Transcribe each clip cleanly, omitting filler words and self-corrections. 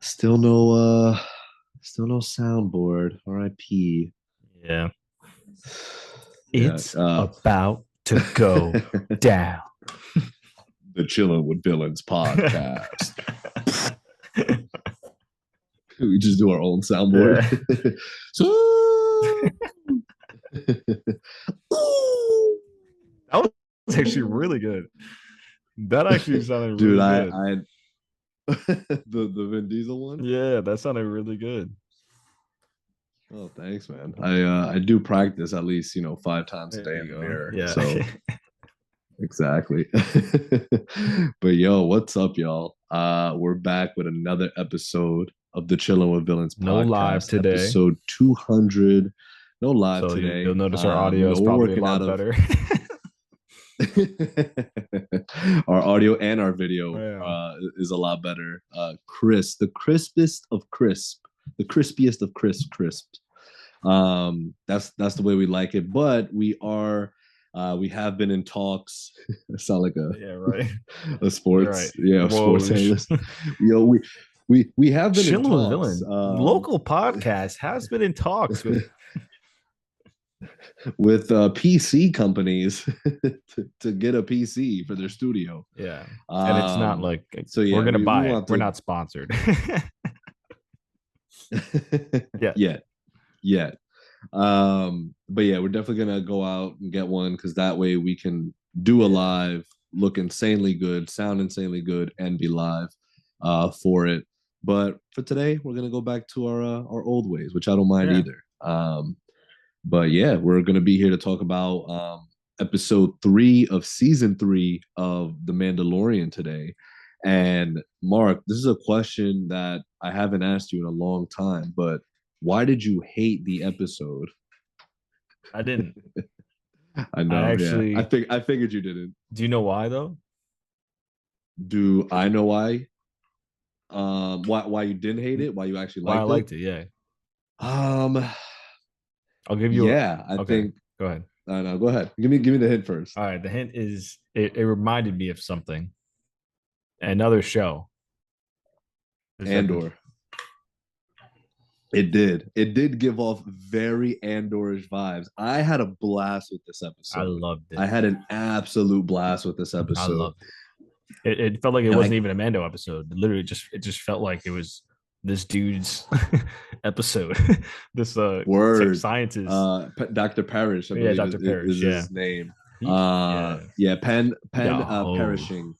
Still no soundboard. R.I.P. Yeah. Yeah. It's about to go down. The Chilling with Villains podcast. We just do our own soundboard. Yeah. So That was actually really good. That actually sounded dude, really good. I the Vin Diesel one. Yeah, that sounded really good. Oh, thanks, man. I do practice at least, 5 times a There day in you the go. mirror. Yeah. So exactly. But yo, what's up, y'all? We're back with another episode of the Chillin' with Villains No live podcast, today. episode 200. No live So you'll today. notice our audio is We're probably a working out lot of better. our audio and our video Yeah. is a lot better. Crisp, the crispest of crisp, the crispiest of crisp. That's the way we like it. But we have been in talks. I sound like Yeah, right. a You're sports right. yeah sports Woj. analyst. Yo, we have been in Chilling with talks Villain. Local podcast has been in talks with PC companies to get a PC for their studio. yeah. And it's not Um, like so we're yeah, gonna we buy it. want We're to not sponsored. Yeah. yet yet. But yeah, we're definitely gonna go out and get one because that way we can do a Yeah. live, look insanely good, sound insanely good, and be live for it. But for today, we're gonna go back to our old ways, which I don't mind Yeah. either. But yeah, we're gonna be here to talk about episode 3 of season 3 of The Mandalorian today. And Mark, this is a question that I haven't asked you in a long time, but why did you hate the episode? I didn't. I I know, yeah. actually I figured you didn't. do you know why though? Do I know why? Why you didn't hate it? Why you actually Why I liked it? liked it, yeah. Um, I'll give you yeah, I okay. think Go ahead. I don't know. Go ahead. Give me the hint first. All right. The hint is it reminded me of something. Another show. This episode. Andor. It did. It did give off very Andorish vibes. I had a blast with this I episode. loved it. I had an absolute blast with this I episode. loved it. It felt like it And wasn't I even a Mando episode. Literally, just felt like it was this dude's episode. This word, scientist. Dr. Parrish, I Yeah, believe Dr. Parrish. is Yeah, his name. yeah. Yeah, Pen He Pen got hosed. Perishing.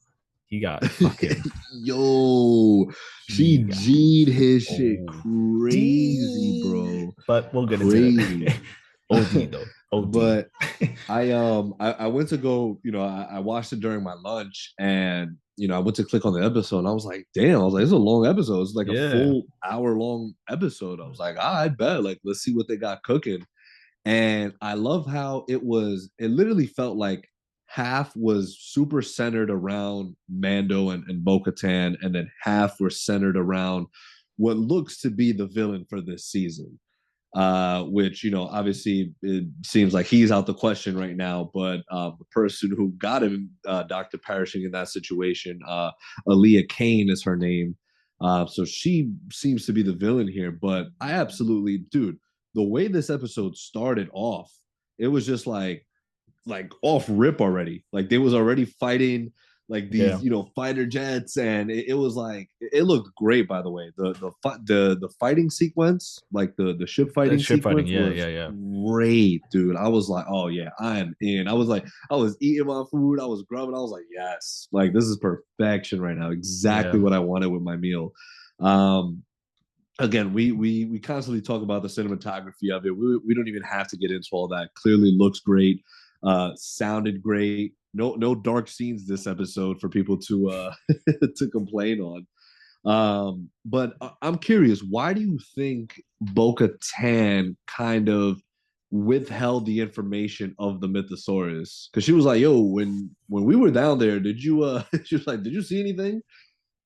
He got fucking. Yo, He she got G'd his shit crazy, OD. bro. But we'll get into Crazy. that. OD though. OD. But I went to go, I watched it during my lunch and I went to click on the episode and I was like, damn, I was like, this is a long episode. It's like a Yeah. full hour long episode. I was like, I bet. Like, let's see what they got cooking. And I love how it literally felt like half was super centered around Mando and Bo-Katan, and then half were centered around what looks to be the villain for this season. Which, obviously it seems like he's out the question right now, but the person who got him, Dr. Perishing in that situation, Aaliyah Kane is her name. So she seems to be the villain here, but I absolutely, dude, the way this episode started off, it was just like off rip already. Like they was already fighting like Yeah. these fighter jets, and it was like it looked great. By the way, the fighting sequence, like the ship That fighting ship fighting. sequence, Yeah, was yeah, yeah. great, dude. I was like, oh yeah, I'm in. I was eating my food, I was grubbing, I was like, yes, like this is perfection right now, exactly Yeah. what I wanted with my meal. um Again, we constantly talk about the cinematography of it. We don't even have to get into all that. Clearly looks great, sounded great. No dark scenes this episode for people to to complain on. But I'm curious, why do you think Bo-Katan kind of withheld the information of the Mythosaurus? Because she was like, "Yo, when we were down there, did you?" She was like, "Did you see anything?"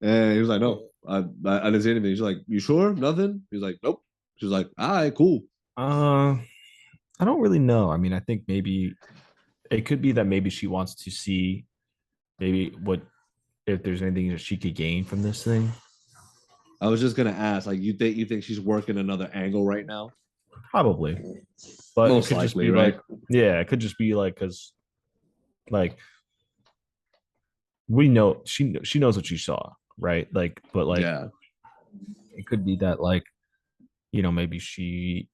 And he was like, "No, I didn't see anything." She's like, "You sure? Nothing?" He's like, "Nope." She's like, "All right, cool." Uh, I don't really know. I mean, I think maybe it could be that maybe she wants to see maybe what if there's anything that she could gain from this thing. I was just gonna ask, like, you think she's working another angle right now? Probably, but it Most could just likely, be right? like, yeah, it could just be like because like we know she knows what she saw, right? Like, but like Yeah, it could be that like maybe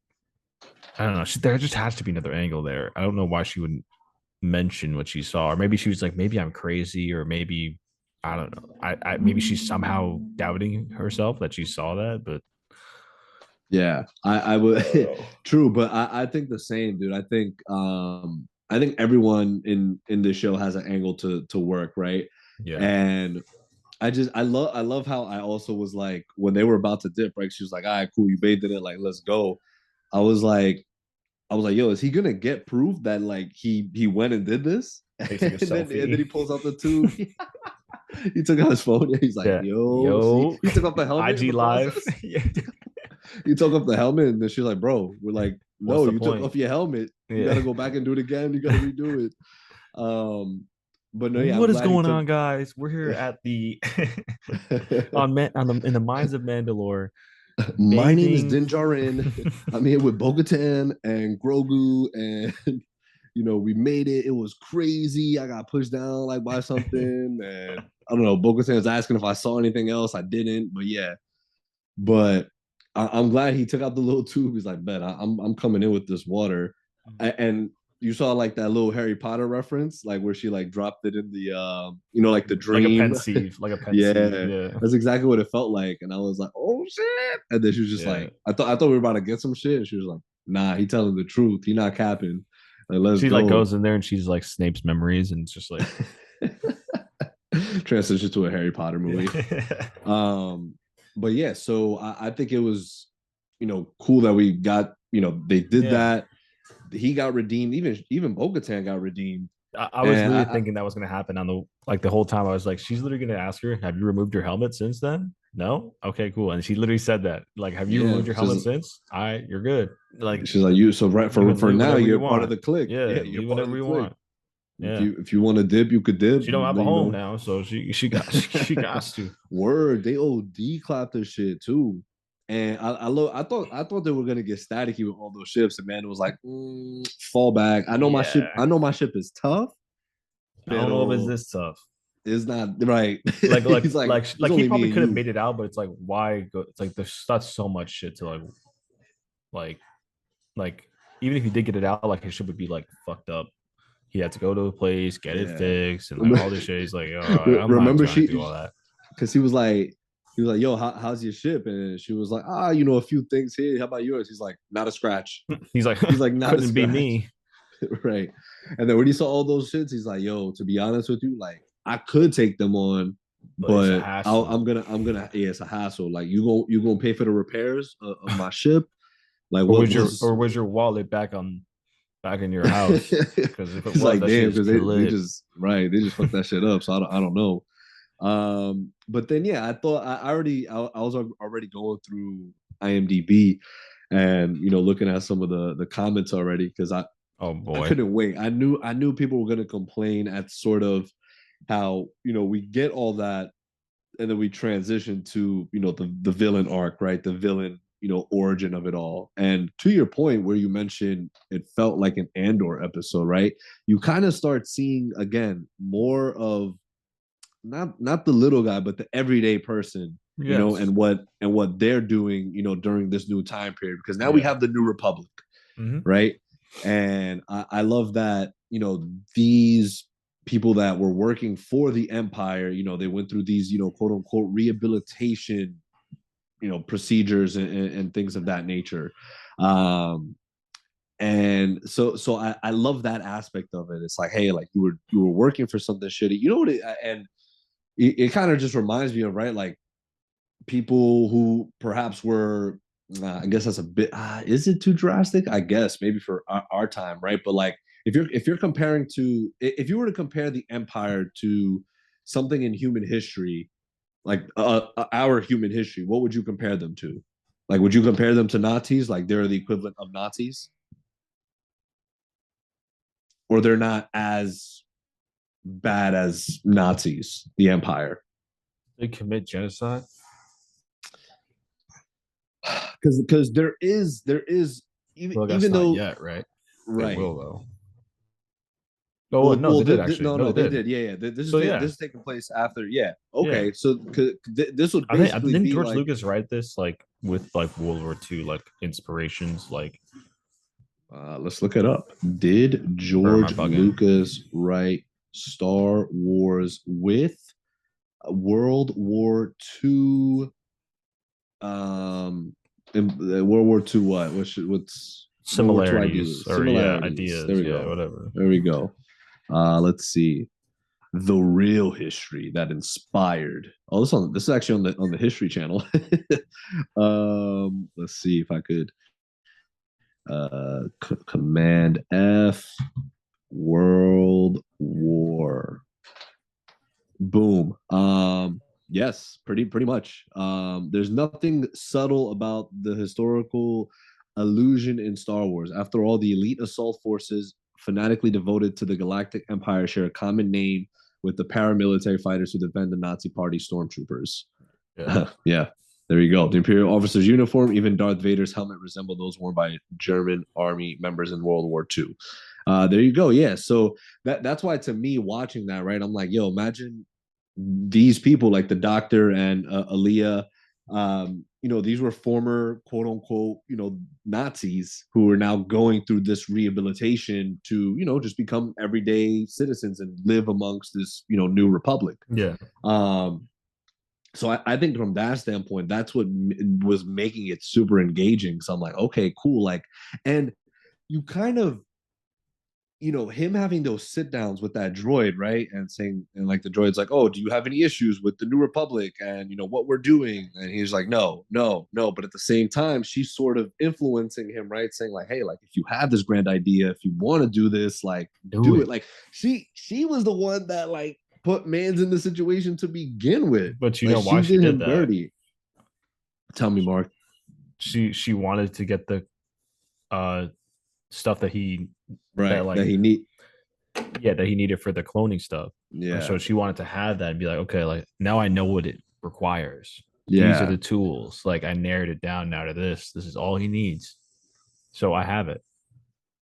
I don't know. There just has to be another angle there. I don't know why she wouldn't mention what she saw, or maybe she was like, maybe I'm crazy, or maybe I don't know. Maybe she's somehow doubting herself that she saw that, but yeah. I would oh. true, but I think the same, dude. I think everyone in this show has an angle to work, right? Yeah, And I love how I also was like when they were about to dip, right? She was like, all right, cool, you bathed in it, like let's go. I was like, yo, is he gonna get proof that like he went and did this? takes like a And then he selfie. pulls out the tube. He took out his phone. He's like, Yeah, yo, see, yo, he took off the helmet in IG the live. process. Yeah, He took off the helmet, and then she's like, bro, we're like, what's no, the you took point? off your helmet. You got Yeah. to go back and do it again. You got to redo it. But no, yeah, I'm What is glad he going took. on, guys? We're here at the in the mines of Mandalore, My name is bathing. Din Djarin. I'm here with Bo-Katan and Grogu, and we made it. It was crazy. I got pushed down like by something, and I don't know. Bo-Katan was asking if I saw anything else. I didn't, but yeah. But I'm glad he took out the little tube. He's like, "Bet I'm coming in with this water," and you saw like that little Harry Potter reference, like where she like dropped it in the like the Like a dream. pensieve, like a pensieve. Yeah, Yeah, that's exactly what it felt like. And I was like, "Oh shit!" And then she was just yeah. like, "I thought we were about to get some shit." And she was like, "Nah, he telling the truth. He not capping. Like, let's She like go." goes in there and she's like Snape's memories, and it's just like, Transition to a Harry Potter movie. yeah, But yeah, so I think it was, cool that we got, they did yeah. that. He got redeemed. Even Bo-Katan got redeemed. I was And literally thinking that was gonna happen on the whole time. I was like, she's literally gonna ask her, "Have you removed your helmet since then?" No. Okay, cool. And she literally said that, like, "Have you yeah, removed your helmet since?" All right, you're good. Like, she's like you. So right you for can for leave now, whenever you you're part of want. the clique. Yeah, Yeah, you're leave part of whenever the you clique. want. If Yeah. you want to dip, you could dip. She don't have a home now, so she got she got to. Word, they OD clapped their shit too. And I thought they were gonna get staticky with all those ships, and man, it was like fall back. I Yeah. know my ship is tough, I don't know if it's pero this tough. it's not right. Like like He's like, like it's like he only probably me and could have you. made it out, but it's like why go? It's like there's that's so much shit to like like even if he did get it out, like his ship would be like fucked up. He had to go to a place, get it Yeah. fixed, and like all this shit. He's like, oh, I'm not Remember trying to do all that. because he was like, yo, how's your ship? And she was like, a few things here. How about yours? He's like, not a scratch. He's like, He's like, not a couldn't be scratch. me. Right. And then when he saw all those shits, he's like, yo, to be honest with you, like I could take them on, But it's a but hassle. yeah, it's a hassle. Like you gonna pay for the repairs of my ship. Like Or what was your was or was your wallet back in your house? Because if it it's was, like that shit damn, is because they lit. just right, they just fucked that shit up. So I don't know. But then yeah, I thought I was already going through IMDb and looking at some of the comments already because Oh I boy. couldn't wait. I knew people were gonna complain at sort of how we get all that and then we transition to the villain arc, right? The villain origin of it all. And to your point where you mentioned it felt like an Andor episode, right? You kind of start seeing again more of not the little guy, but the everyday person, Yes. and what they're doing, during this new time period. Because now we Yeah. have the New Republic, Mm-hmm. right? And I love that, these people that were working for the Empire, they went through these, quote unquote, rehabilitation, procedures and things of that nature. And so I love that aspect of it. It's like, hey, like you were working for something shitty. You know what? And it kind of just reminds me of, right, like people who perhaps were I guess that's a bit is it too drastic? I guess maybe for our time, right? But like if you're comparing to if you were to compare the empire to something in human history, like our human history, what would you compare them to? Like would you compare them to Nazis, like they're the equivalent of Nazis, or they're not as bad as Nazis, the empire? They commit genocide. because there is Well, that's even not though yet, right? They right. will though. Oh well, Well, no, they did no, actually. No, no, they they did. did. Yeah, yeah. So This yeah, is taking place after. Yeah. yeah. Okay. So this would I think basically didn't be George like, Lucas write this like with like World War II like inspirations, like, let's look it up. Did or am I George bugging? Lucas write Star Wars with World War II? World War II. What's World War II Similarities ideas? or yeah, Similarities. There ideas, we yeah, go. whatever. There we go. Let's see. The real history that inspired. Oh, this is actually on the History Channel. Let's see if I could Command F World War. Boom. Yes, pretty much. There's nothing subtle about the historical allusion in Star Wars. After all, the elite assault forces fanatically devoted to the Galactic Empire share a common name with the paramilitary fighters who defend the Nazi Party stormtroopers. Yeah. Yeah, there you go. The Imperial officer's uniform, even Darth Vader's helmet resemble those worn by German army members in World War II. There you go. Yeah, so that's why to me watching that, right, I'm like, yo, imagine these people like the doctor and Aaliyah. These were former quote unquote, Nazis who are now going through this rehabilitation to, just become everyday citizens and live amongst this, new republic. Yeah. Um, so I think from that standpoint, that's what was making it super engaging. So I'm like, okay, cool. Like, and you kind of, him having those sit downs with that droid, right? And saying, and like the droid's like, oh, do you have any issues with the New Republic and, what we're doing? And he's like, no, no, no. But at the same time, she's sort of influencing him, right? Saying, like, hey, like, if you have this grand idea, if you want to do this, like, Do do it. it. Like, she was the one that, like, put Mans in the situation to begin with. But you Like, know why she she did did him that? dirty. Tell me, Mark. She wanted to get the uh stuff that he that Right. That like he need. yeah, that he needed for the cloning stuff. Like, Yeah. so she wanted to have that and be like, okay, like now I know what it requires. These are Yeah. the tools. Like I narrowed it down now to this. This is all he needs. So I have it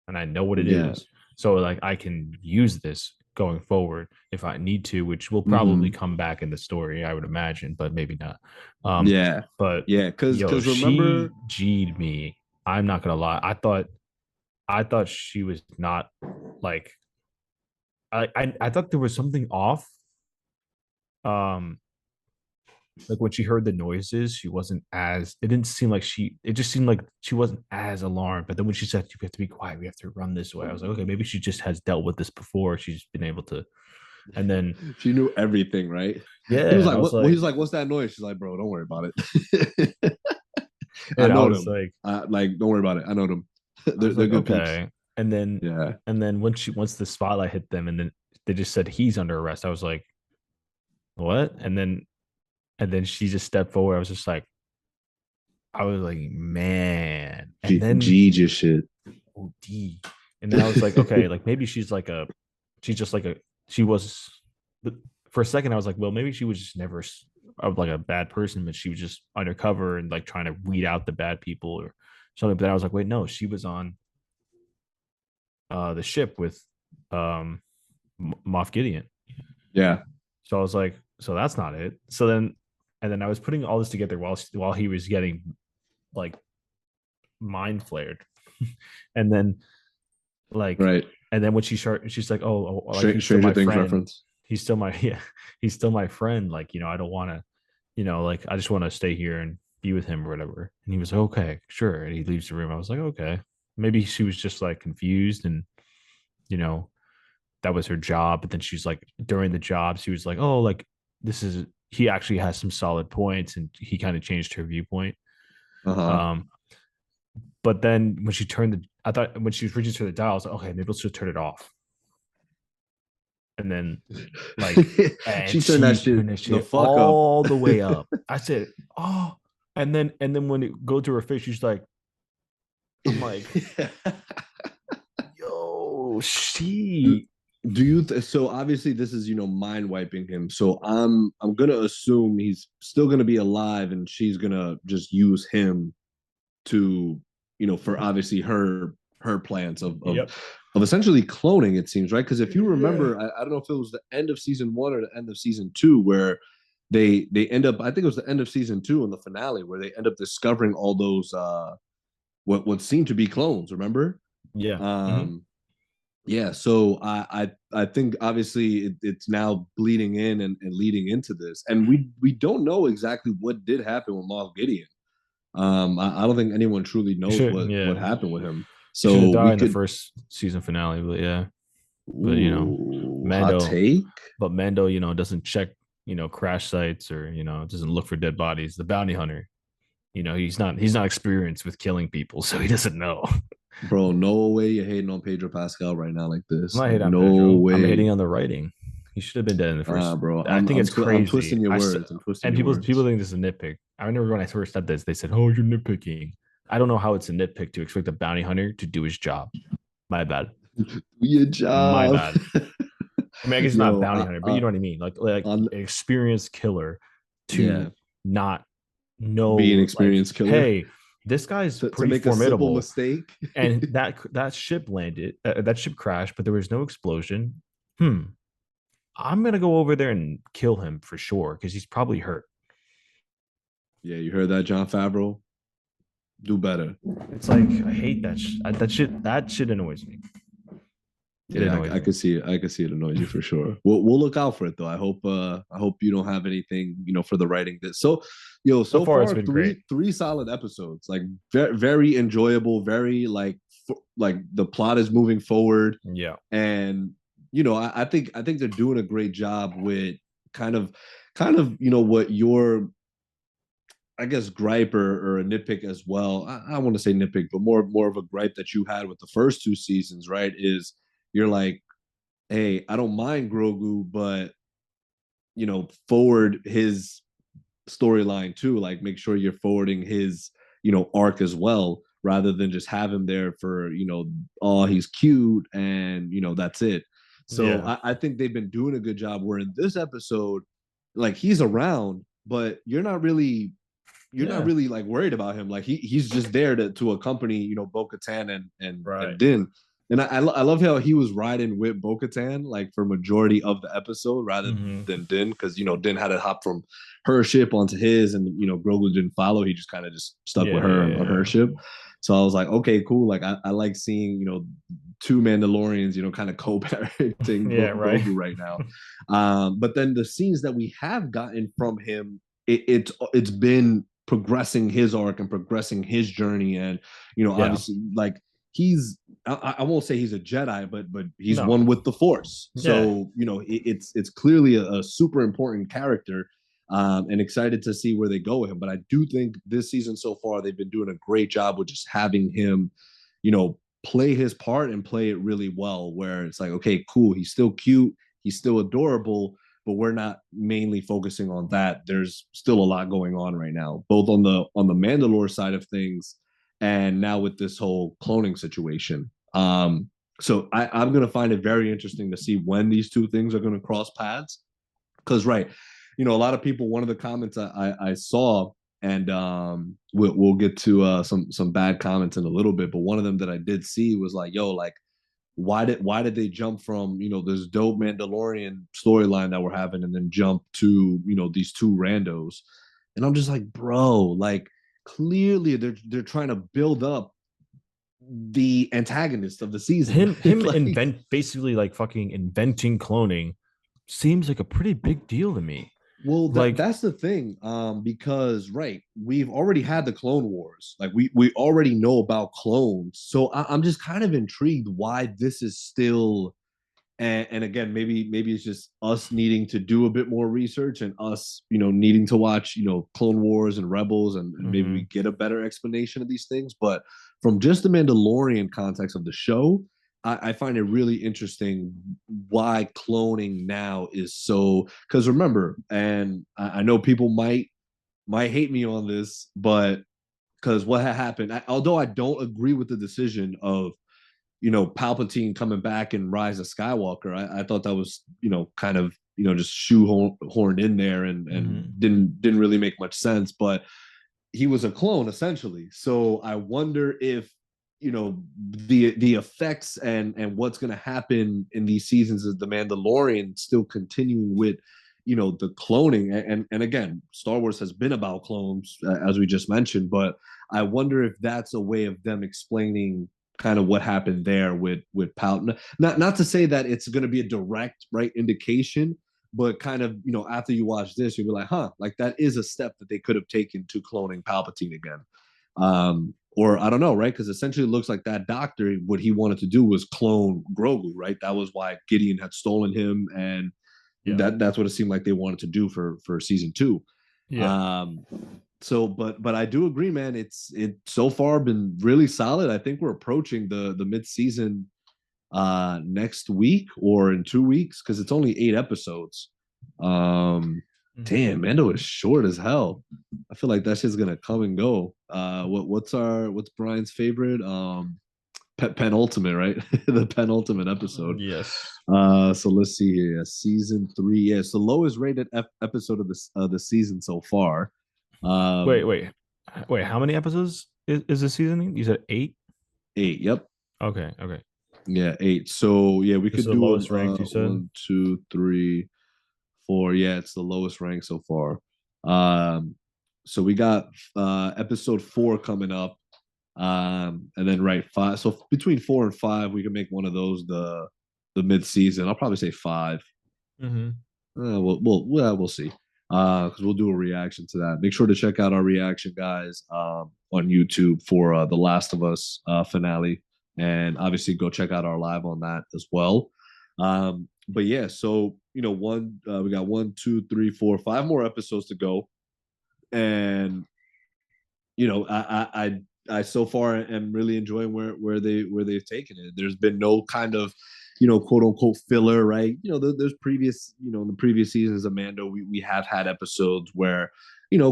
and I know what it Yeah. is. So like I can use this going forward if I need to, which will probably Mm-hmm. come back in the story, I would imagine, but maybe not. Um, Yeah. but Yeah. Cause yo, cause she remember. G'd me. I'm not gonna lie. I thought she was not like I thought there was something off. Um, like when she heard the noises, she wasn't as it didn't seem like it just seemed like she wasn't as alarmed. But then when she said, "You have to be quiet, we have to run this way," I was like, okay, maybe she just has dealt with this before. She's been able to. And then She knew everything, right? He was yeah, and I like, was "What?" Well, like, he's like, "What's that noise?" She's like, "Bro, don't worry about it. I and I know was them. like, Like, don't worry about it. I know them. I was They're like, good peeps." okay. And then Yeah, once the spotlight hit them, and then they just said he's under arrest. I was like, what? And then she just stepped forward. I was like, man. And then G just shit. OD. And then I was like, okay, like maybe she's just like she was, but for a second I was like, well, maybe she was just never like a bad person, but she was just undercover and like trying to weed out the bad people or something. But then I was like, wait, no, she was on the ship with um Moff Gideon. Yeah, So I was like, so that's not it. And then I was putting all this together while he was getting like mind flared, and then like, right. and then when she's like, oh, like he's still Stranger my Things friend. reference. He's still my yeah, he's still my friend. Like I don't want to, like I just want to stay here and be with him or whatever. And he was like, okay, sure. And he leaves the room. I was like, okay, maybe she was just like confused and you know that was her job. But then she's like, during the job, she was like, oh, like this is he actually has some solid points, and he kind of changed her viewpoint. Uh huh. Um, but then when she turned I thought when she was reaching for the dial, I was like, okay, maybe let's just turn it off. And then like, and She turned that she shit turned that the shit fuck up. all the way up. I said, oh, and then when it go to her face, she's like, I'm like, yo, do, she do you so obviously this is mind wiping him, so I'm gonna assume he's still gonna be alive and she's gonna just use him to, for obviously her plans Yep. of essentially cloning, it seems, right? Because if you Yeah. remember, I don't know if it was the end of season one or the end of season two, where they end up, I think it was the end of season two in the finale, where they end up discovering all those what seemed to be clones, remember? Yeah. Mm-hmm. Um yeah, so I think obviously it's now bleeding in and leading into this, and we don't know exactly what did happen with Moff Gideon. I don't think anyone truly He knows should. what Yeah. happened with him. He should have So died we in the could, first season finale, but yeah. But ooh, hot Mando, take, Mando, doesn't check, crash sites or doesn't look for dead bodies. The bounty hunter, he's not experienced with killing people, so he doesn't know. bro. No way you're hating on Pedro Pascal right now like I'm this. not Like hating on no Pedro. I'm way, hating on the writing. He should have been dead in the first. bro. I think it's I'm crazy. twisting your words. I'm twisting And your people words. think this is a nitpick. I remember when I first said this, they said, "Oh, you're nitpicking." I don't know how it's a nitpick to expect a bounty hunter to do his job. My bad. Do your My job. bad. I mean, I guess it's not a Yo, bounty hunter, but you know what I mean. Like on an experienced killer yeah, to not be an know, like, experienced killer hey, this guy's to pretty make a simple formidable, mistake. and that ship landed, that ship crashed, but there was no explosion. Hmm. I'm gonna go over there and kill him for sure because he's probably hurt. Yeah, you heard that, John Favreau? Do better. It's like I hate that. That shit annoys me. It Yeah, annoys I me. could see it. I could see it annoys you for sure. We'll look out for it though. I hope you don't have anything, for the writing this. So, So so far, it's far been great. three solid episodes. Like very, very enjoyable, very like the plot is moving forward, Yeah. and I think they're doing a great job with kind of what your, I guess, gripe or a nitpick as well. I want to say nitpick, but more of a gripe that you had with the first two seasons, right? Is you're like, hey, I don't mind Grogu, but forward his storyline too. Like, make sure you're forwarding his arc as well, rather than just have him there for oh, he's cute and that's it. So Yeah. I think they've been doing a good job. Where in this episode, like, he's around, but Yeah. like worried about him. Like he's just there to accompany Bo-Katan and Right. Din. And I love how he was riding with Bo-Katan like for majority of the episode rather Mm-hmm. than Din, because Din had to hop from her ship onto his, and Grogu didn't follow. He just kind of just stuck with Yeah. her Yeah. on her Yeah. ship. So I was like, okay, cool. Like I like seeing two Mandalorians kind of co-parenting Yeah. Right. Grogu right now. But then the scenes that we have gotten from him, it's been progressing his arc and progressing his journey, and Yeah. obviously, like, he's I won't say he's a Jedi, but he's No. one with the Force. Yeah. So it's clearly a super important character, and excited to see where they go with him. But I do think this season so far they've been doing a great job with just having him, play his part and play it really well. Where it's like, okay, cool, he's still cute, he's still adorable, but we're not mainly focusing on that. There's still a lot going on right now, both on the Mandalore side of things, and now with this whole cloning situation. So I'm gonna find it very interesting to see when these two things are gonna cross paths. Because right, a lot of people. One of the comments I saw, and we'll get to some bad comments in a little bit, but one of them that I did see was like, yo, like, why did they jump from this dope Mandalorian storyline that we're having and then jump to these two randos? And I'm just like, bro, like, clearly they're trying to build up the antagonist of the season. Him Like, basically like fucking inventing cloning seems like a pretty big deal to me. well, Like that's the thing, because right, we've already had the Clone Wars. Like, we already know about clones, so I'm just kind of intrigued why this is still. And again, maybe it's just us needing to do a bit more research, and us needing to watch Clone Wars and Rebels, and maybe we mhm. get a better explanation of these things. But from just the Mandalorian context of the show, I find it really interesting why cloning now is so. Because remember, and I know people might hate me on this, but because what had happened, although I don't agree with the decision of Palpatine coming back and Rise of Skywalker, I thought that was kind of just shoehorned in there, and Mhm. didn't really make much sense. But he was a clone essentially. So I wonder if the effects and what's going to happen in these seasons of the Mandalorian still continuing with the cloning and again, Star Wars has been about clones as we just mentioned, but I wonder if that's a way of them explaining kind of what happened there with Pout. Not to say that it's going to be a direct right indication, but kind of after you watch this, you'll be like, huh, like that is a step that they could have taken to cloning Palpatine again. Or I don't know, right? Because essentially it looks like that doctor, what he wanted to do was clone Grogu, right? That was why Gideon had stolen him, and Yeah. that's what it seemed like they wanted to do for season two. Yeah. Um, so, but I do agree, man. It's so far been really solid. I think we're approaching the mid season next week or in 2 weeks because it's only 8 episodes. Um, Mhm. damn, Mando is short as hell. I feel like that shit's gonna come and go. What's Brian's favorite? Penultimate, right? The penultimate episode. Yes. So let's see here. Season 3. Yeah, it's the lowest rated episode of the season so far. Wait, Um, wait, wait. How many episodes is the season? You said 8. 8. Yep. Okay. Okay. Yeah, 8. So yeah, we This is could the do lowest ranked. You said. 1, 2, 3, 4. Yeah, it's the lowest rank so far. Um, so we got episode 4 coming up. And then right 5. So between 4 and 5, we can make one of those the mid season. I'll probably say 5. Mm-hmm. We'll see. Because we'll do a reaction to that. Make sure to check out our reaction, guys, on YouTube for the Last of Us finale, and obviously go check out our live on that as well. But yeah, so we got 1, 2, 3, 4, 5 more episodes to go, and I so far am really enjoying where they've taken it. There's been no kind of quote unquote filler, right? There's previous in the previous seasons of Mando, we have had episodes where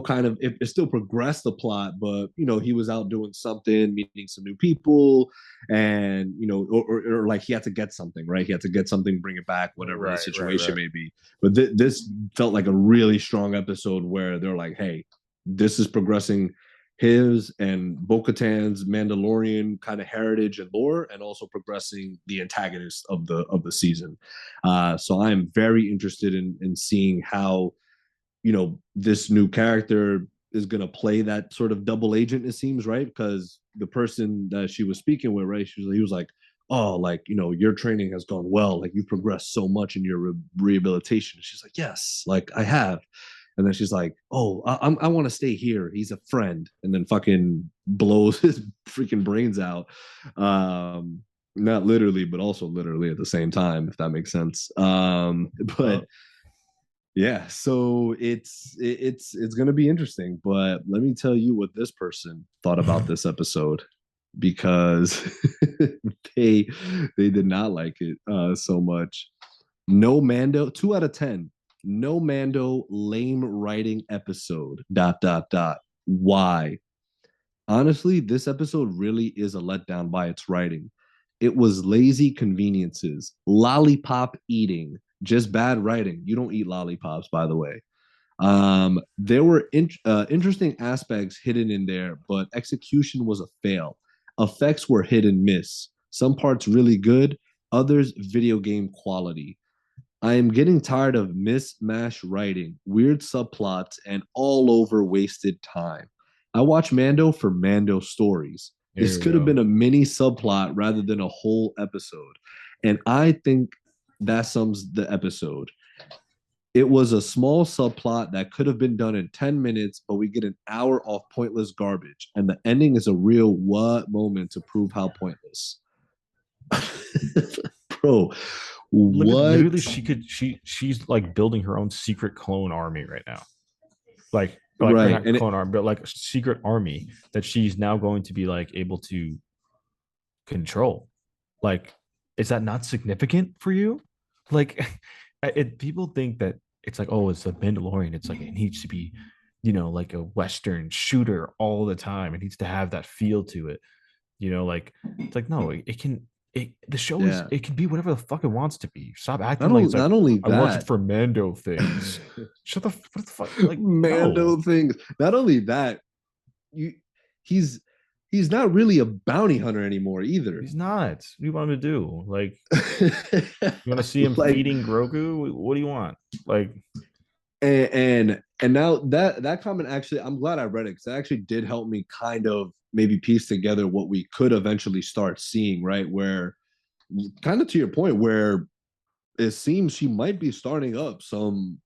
kind of it still progressed the plot, but he was out doing something, meeting some new people, and or like he had to get something, right? He had to get something, bring it back, whatever the Right. Right. situation Right. may be. But this felt like a really strong episode where they're like, hey, this is progressing his and Bo-Katan's Mandalorian kind of heritage and lore, and also progressing the antagonist of the season. So I am very interested in seeing how this new character is going to play that sort of double agent. It seems right because the person that she was speaking with, right, he was like, oh, like your training has gone well, like you've progressed so much in your rehabilitation. She's like, yes, like I have. And then she's like, "Oh, I want to stay here. He's a friend." And then fucking blows his freaking brains out. Not literally, but also literally at the same time, if that makes sense. But Uh, yeah, so it's gonna be interesting. But let me tell you what this person thought about this episode because they they did not like it so much. No Mando, 2 out of 10. No Mando, lame writing episode. Dot dot dot. Why? Honestly, this episode really is a letdown by its writing. It was lazy conveniences, lollipop eating, just bad writing. You don't eat lollipops, by the way. There were interesting aspects hidden in there, but execution was a fail. Effects were hit and miss. Some parts really good, others video game quality. I am getting tired of mismatch writing, weird subplots, and all over wasted time. I watch Mando for Mando stories. This Here we could have go. been a mini subplot rather than a whole episode. And I think that sums the episode. It was a small subplot that could have been done in 10 minutes, but we get an hour of pointless garbage. And the ending is a real what moment to prove how pointless. Bro, what? Literally, she's like building her own secret clone army right now. Like or Right. not And it, clone army, but like a secret army that she's now going to be like able to control. Like, is that not significant for you? Like, people think that it's like, oh, it's a Mandalorian. It's like it needs to be, like a Western shooter all the time. It needs to have that feel to it. Like it's like no, it can. The show is yeah. it can be whatever the fuck it wants to be. Stop acting Not like only it's like not only I watch it that, for Mando things. Shut the what the fuck? Like no, Mando things. Not only that, you he's he's not really a bounty hunter anymore either. He's not. What do you want him to do? Like, you want to see him Like, feeding Grogu? What do you want? Like, and now that comment, actually, I'm glad I read it because it actually did help me kind of maybe piece together what we could eventually start seeing, right? Where, kind of to your point, where it seems she might be starting up some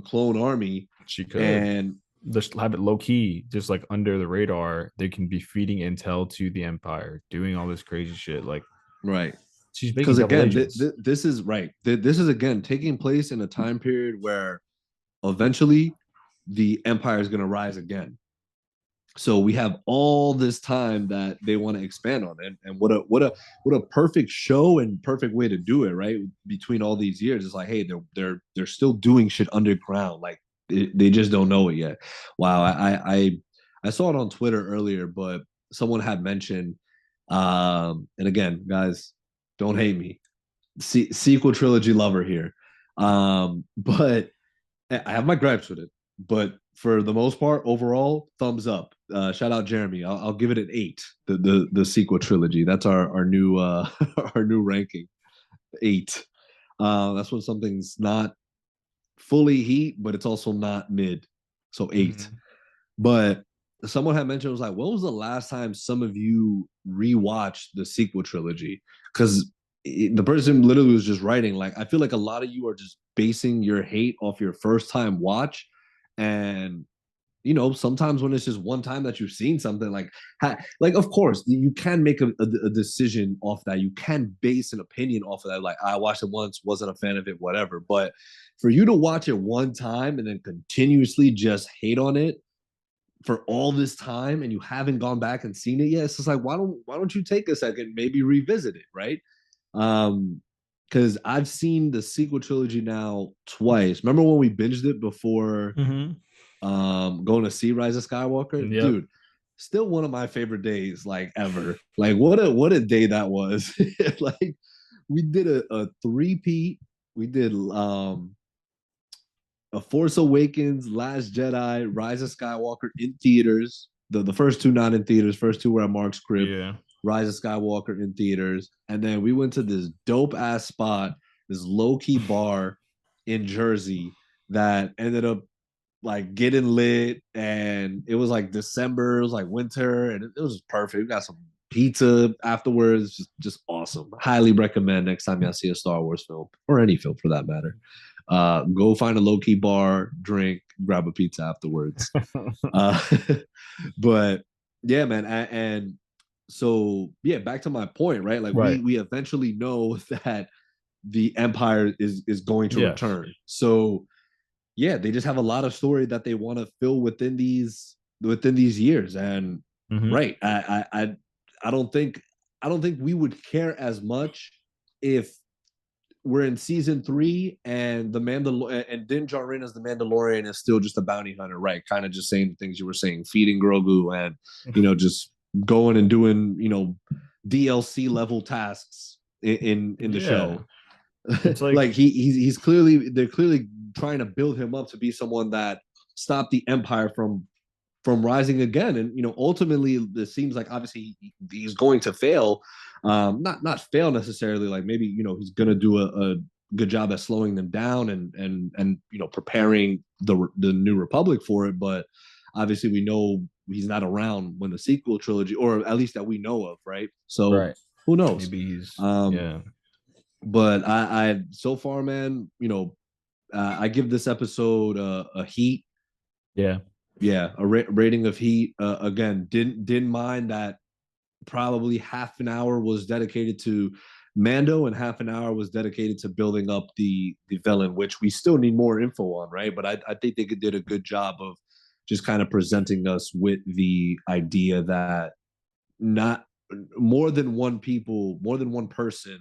clone army, she could and just have it low key, just like under the radar. They can be feeding intel to the Empire, doing all this crazy shit. Like, right, she's making because double again, agents. this is right. This is again taking place in a time period where eventually the empire is going to rise again. So we have all this time that they want to expand on, and what a perfect show and perfect way to do it, right? Between all these years, it's like, hey, they're still doing shit underground, like they just don't know it yet. Wow, I saw it on Twitter earlier, but someone had mentioned, and again, guys, don't hate me, sequel trilogy lover here, but I have my gripes with it, but for the most part, overall, thumbs up. Shout out Jeremy. I'll give it an 8. The sequel trilogy. That's our new our new ranking. 8. That's when something's not fully heat, but it's also not mid. So 8. Mm-hmm. But someone had mentioned, was like, when was the last time some of you rewatched the sequel trilogy? Because the person literally was just writing, like, I feel like a lot of you are just basing your hate off your first time watch. And sometimes when it's just one time that you've seen something, like of course you can make a decision off that. You can base an opinion off of that. Like, I watched it once, wasn't a fan of it, whatever. But for you to watch it one time and then continuously just hate on it for all this time, and you haven't gone back and seen it yet, it's just like, why don't you take a second, maybe revisit it, right? Because I've seen the sequel trilogy now twice. Remember when we binged it before Mm-hmm. going to see Rise of Skywalker? Yep. Dude, still one of my favorite days, like, ever. Like, what a day that was. Like, we did a three-peat. We did a Force Awakens, Last Jedi, Rise of Skywalker in theaters. The first two not in theaters. First two were at Mark's crib. Yeah. Rise of Skywalker in theaters, and then we went to this dope ass spot, this low key bar in Jersey that ended up like getting lit, and it was like December, it was like winter, and it was just perfect. We got some pizza afterwards, just awesome. Highly recommend next time y'all see a Star Wars film, or any film for that matter. Go find a low key bar, drink, grab a pizza afterwards. Uh, but yeah, man, and so yeah, back to my point, right? Like, we Right. we eventually know that the Empire is going to Yes. return. So yeah, they just have a lot of story that they want to fill within these years. And Mm-hmm. right, I don't think we would care as much if we're in season 3 and the Mandalorian and Din Djarin as the Mandalorian is still just a bounty hunter, right? Kind of just saying the things you were saying, feeding Grogu, and just going and doing DLC level tasks in the Yeah. show. It's like, Like, he's clearly, they're clearly trying to build him up to be someone that stopped the Empire from rising again. And ultimately, it seems like obviously he's going to fail. Not fail necessarily. Like, maybe he's going to do a good job at slowing them down, and preparing the new Republic for it. But obviously, we know he's not around when the sequel trilogy, or at least that we know of, right? So right. who knows? Maybe he's, Um, yeah. but I so far, man, I give this episode a heat. Yeah. Yeah, a rating of heat. Again, didn't mind that probably half an hour was dedicated to Mando and half an hour was dedicated to building up the villain, which we still need more info on, right? But I think they did a good job of just kind of presenting us with the idea that not more than one person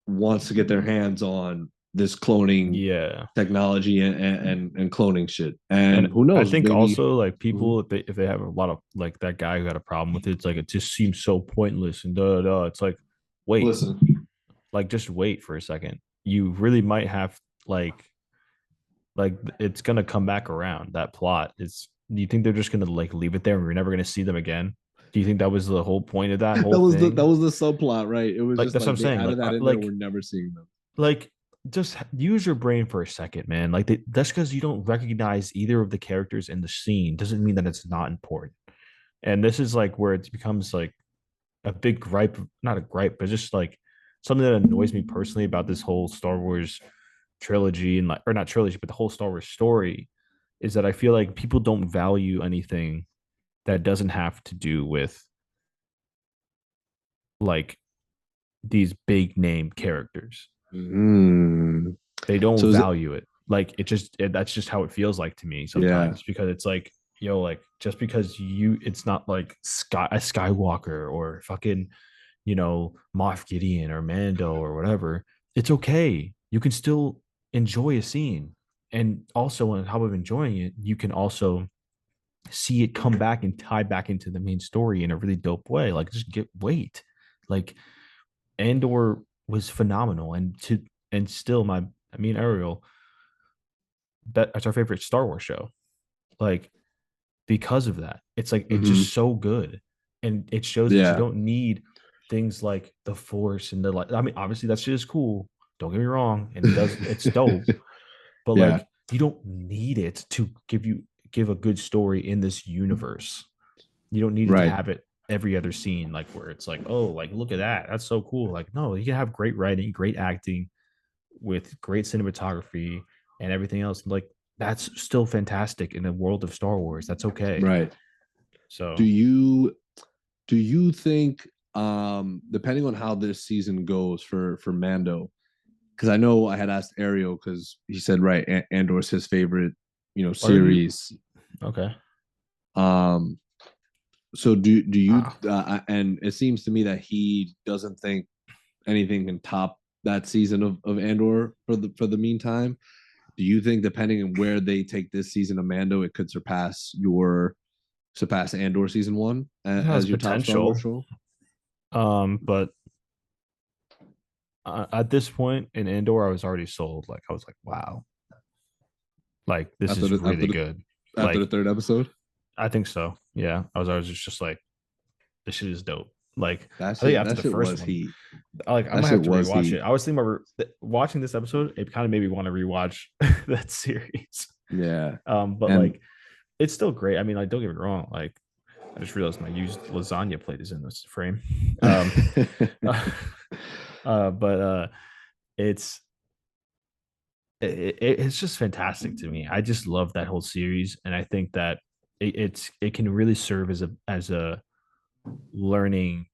wants to get their hands on this cloning Yeah. technology and cloning shit. And And who I knows, think maybe. also like Mhm. people, if they have a lot of like that guy who had a problem with it, it's like it just seems so pointless and da da. It's like, wait, Listen, like just wait for a second. You really might have like it's gonna come back around. That plot is Do you think they're just gonna like leave it there and we're never gonna see them again? Do you think that was the whole point of that whole That thing? was the subplot, right? It was Like just that's what like I'm they saying. added Like that in there. We're never seeing them. like just use your brain for a second, man. Like that's because you don't recognize either of the characters in the scene doesn't mean that it's not important. And this is like where it becomes like a big gripe, not a gripe, but just like something that annoys me personally about this whole Star Wars trilogy and like, or not trilogy, but the whole Star Wars story is that I feel like people don't value anything that doesn't have to do with like these big name characters. Mm. They don't So is it? value it. Like that's just how it feels like to me Yeah. sometimes because it's like, yo, like just because it's not like a Skywalker or fucking, Moff Gideon or Mando or whatever, it's okay. You can still enjoy a scene. And also on top of enjoying it, you can also see it come back and tie back into the main story in a really dope way. Like just wait. Like Andor was phenomenal and still Ariel, that's our favorite Star Wars show. Like because of that. It's like it's Hmm. just so good. And it shows that you Yeah. don't need things like the force and the like. I mean, obviously that shit is cool. Don't get me wrong. And it's dope. But Yeah. like you don't need it to give a good story in this universe. You don't need it to Right. have it every other scene, like where it's like, oh, like look at that. That's so cool. Like, no, you can have great writing, great acting with great cinematography and everything else. Like that's still fantastic in the world of Star Wars. That's okay. Right. Do So you do you think depending on how this season goes for Mando, because I know I had asked Ariel because he said right, Andor's his favorite, what are you series. okay? Um, so do you Ah, and it seems to me that he doesn't think anything can top that season of Andor for the meantime. Do you think depending on where they take this season of Mando, it could surpass Andor season one it has as your top Star Wars potential. show? But at this point in Andor, I was already sold. Like I was like, wow, like this after is the after really the good. after the Like third episode? I think so. Yeah, I was just like, this shit is dope. Like That I think shit after that the shit first was one, heat. like I That might shit have to was rewatch heat. it. I was thinking about watching this episode. It kind of made me want to rewatch that series. Yeah. But And like it's still great. I mean, like don't get me wrong. Like I just realized my used lasagna plate is in this frame. Um, but it's it's just fantastic to me. I just love that whole series, and I think that it can really serve as a learning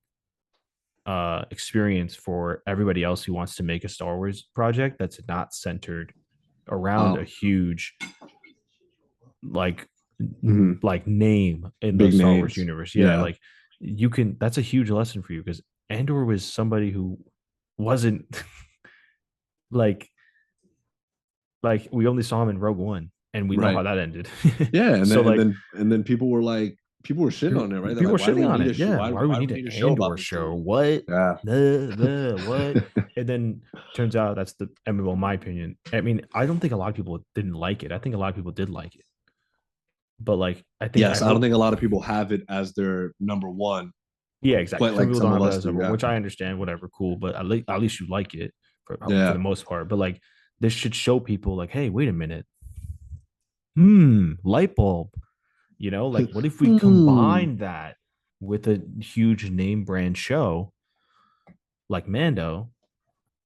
experience for everybody else who wants to make a Star Wars project that's not centered around a oh, huge like mhm. like name in the Big Star Wars names. universe. Yeah, Yeah. like you can. That's a huge lesson for you because Andor was somebody who wasn't like we only saw him in Rogue One, and we know how Right. that ended. Yeah. And So then and like then and then people were shitting on it, right? They're people like, were why do shitting we on need it. a show? Yeah, why do we Why do need we an need a show about Andor this show? dude? What? Yeah. The what? And then turns out that's I mean, well, my opinion. I mean, I don't think a lot of people didn't like it. I think a lot of people did like it. But like, I think I Yes, I don't look. think a lot of people have it as their number one, Yeah, exactly. quite Some like people some don't of have it us as do. number, Yeah. which I understand. Whatever, cool. But at least you like it for the Yeah. most part. But like, this should show people like, hey, wait a minute. Light bulb. Like what if we Hmm. combine that with a huge name brand show like Mando?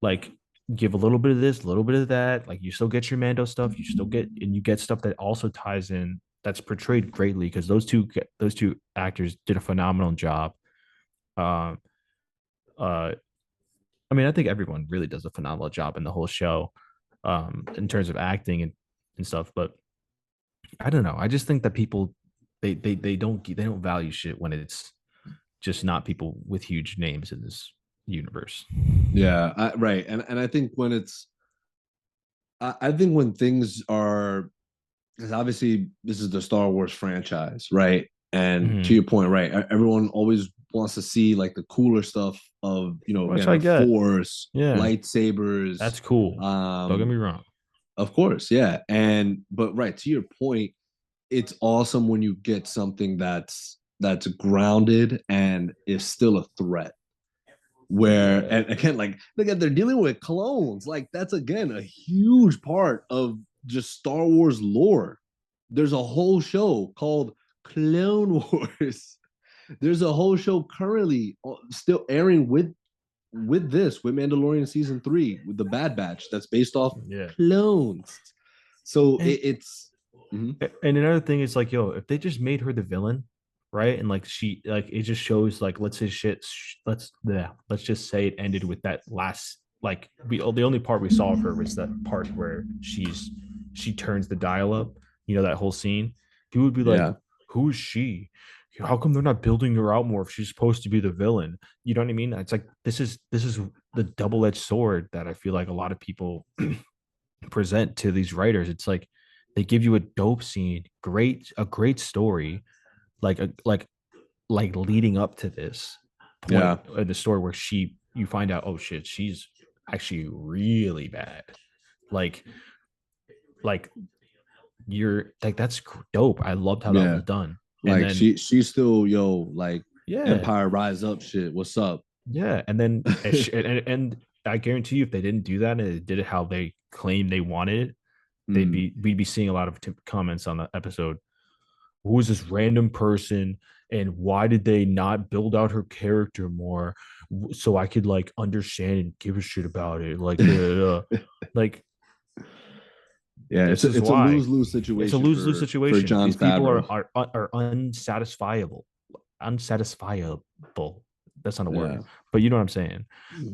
Like give a little bit of this, a little bit of that. Like you still get your Mando stuff, you get stuff that also ties in that's portrayed greatly because those two actors did a phenomenal job. Um, uh, I mean, I think everyone really does a phenomenal job in the whole show, in terms of acting and stuff. But I don't know. I just think that people they don't value shit when it's just not people with huge names in this universe. Yeah. Right. And I think when I think when things are, because obviously this is the Star Wars franchise, right? And to Mm-hmm. your point, right? Everyone always wants to see like the cooler stuff of, Which again, I the get. Force, Yeah, lightsabers. that's cool. Don't get Um, me wrong. of course, yeah. But right to your point, it's awesome when you get something that's grounded and is still a threat. Where Yeah. and again, like again, they're dealing with clones. Like that's again a huge part of just Star Wars lore. There's a whole show called Clone Wars. There's a whole show currently still airing with Mandalorian season 3 with the Bad Batch that's based off Yeah. clones. So And it's mhm. and another thing is like, yo, if they just made her the villain, right? And like she like it just shows like let's say shit let's yeah, let's just say it ended with that last like we the only part we saw of her was that part where she turns the dial up, that whole scene. He would be like, Yeah, who is she? How come they're not building her out more if she's supposed to be the villain? You know what I mean? It's like this is the double-edged sword that I feel like a lot of people present to these writers. It's like they give you a dope scene, a great story, like like leading up to this point yeah, in the story where you find out, oh shit, she's actually really bad. Like like you're like that's dope. I loved how that yeah. was done. And Like then she's still like yeah, Empire Rise Up shit. What's up? yeah, and then and I guarantee you, if they didn't do that and they did it how they claimed they wanted it, Mm, we'd be seeing a lot of comments on the episode. Who is this random person, and why did they not build out her character more so I could like understand and give a shit about it? Like yeah, this is it's a why lose lose it's a situation lose lose for situation. John These people Favreau. are unsatisfiable. That's not a word, Yeah, but you know what I'm saying.